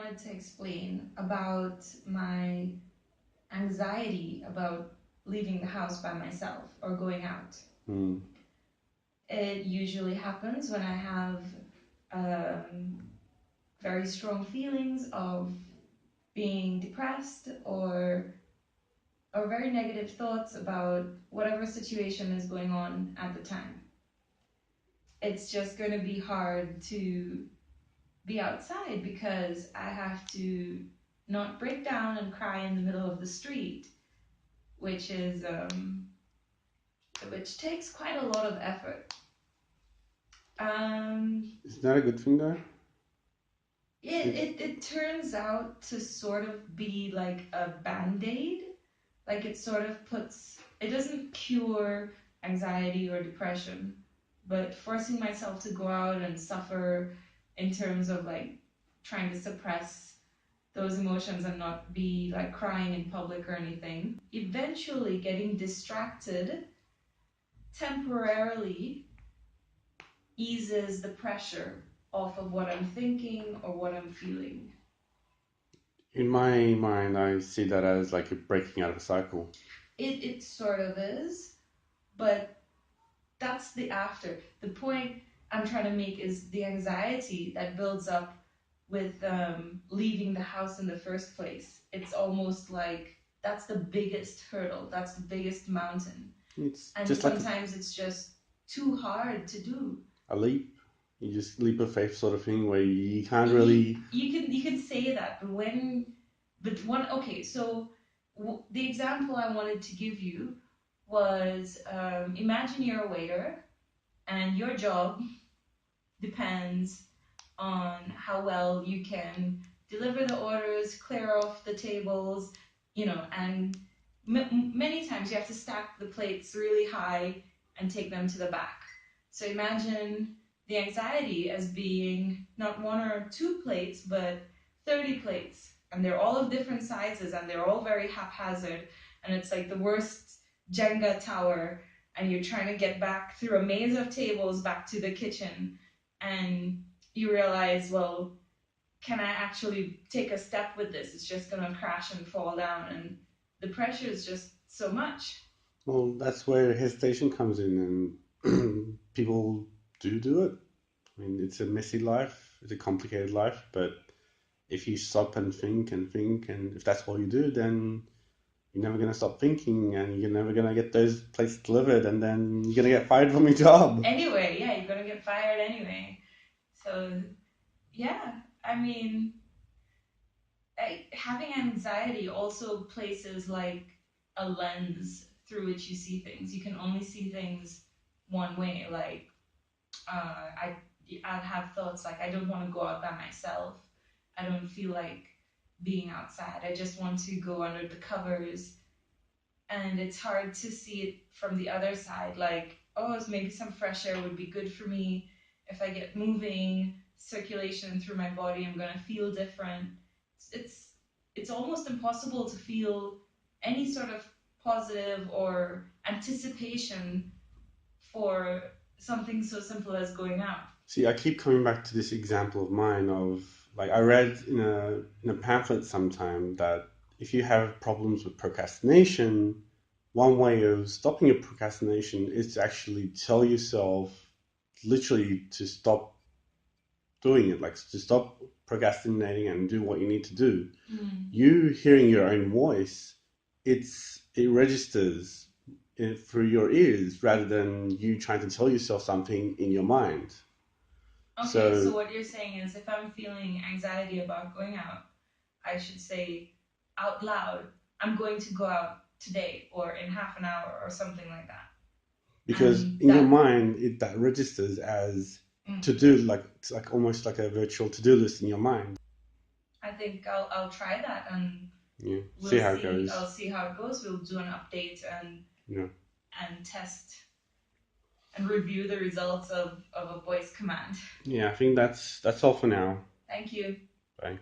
wanted to explain about my anxiety about leaving the house by myself or going out. Mm. It usually happens when I have very strong feelings of being depressed or very negative thoughts about whatever situation is going on at the time. It's just going to be hard to be outside because I have to not break down and cry in the middle of the street, which is which takes quite a lot of effort. Is that a good thing though? It turns out to sort of be like a band-aid. Like it sort of it doesn't cure anxiety or depression, but forcing myself to go out and suffer in terms of like trying to suppress those emotions and not be like crying in public or anything. Eventually getting distracted temporarily eases the pressure off of what I'm thinking or what I'm feeling. In my mind, I see that as like you're breaking out of a cycle. It sort of is, but that's the after. The point I'm trying to make is the anxiety that builds up with leaving the house in the first place. It's almost like that's the biggest hurdle, that's the biggest mountain. It's and just sometimes it's just too hard to do. A leap. You just leap of faith sort of thing where you can't really. You can say that, okay. So the example I wanted to give you was imagine you're a waiter, and your job depends on how well you can deliver the orders, clear off the tables, and many times you have to stack the plates really high and take them to the back. So imagine the anxiety as being not one or two plates, but 30 plates. And they're all of different sizes and they're all very haphazard. And it's like the worst Jenga tower. And you're trying to get back through a maze of tables back to the kitchen. And you realize, well, can I actually take a step with this? It's just going to crash and fall down. And the pressure is just so much. Well, that's where hesitation comes in, and people do it. I mean, it's a messy life, it's a complicated life, but if you stop and think, and if that's all you do, then you're never going to stop thinking, and you're never going to get those plates delivered, and then you're going to get fired from your job. Anyway, yeah, you're going to get fired anyway. So, yeah, I mean, having anxiety also places like a lens through which you see things. You can only see things one way. Like, I'd have thoughts like, I don't want to go out by myself. I don't feel like being outside. I just want to go under the covers. And it's hard to see it from the other side. Like, oh, maybe some fresh air would be good for me. If I get moving, circulation through my body, I'm going to feel different. It's almost impossible to feel any sort of positive or anticipation for something so simple as going out. See, I keep coming back to this example of mine of, like, I read in a pamphlet sometime that if you have problems with procrastination, one way of stopping your procrastination is to actually tell yourself literally to stop doing it, like to stop procrastinating and do what you need to do. You hearing your own voice, it registers through your ears rather than you trying to tell yourself something in your mind. Okay, so what you're saying is if I'm feeling anxiety about going out, I should say out loud, I'm going to go out today or in half an hour or something like that. Because in your mind, that registers as to do, like almost like a virtual to-do list in your mind. I think I'll try that and yeah, we'll see how it goes. I'll see how it goes. We'll do an update and test and review the results of a voice command. Yeah, I think that's all for now. Thank you. Bye.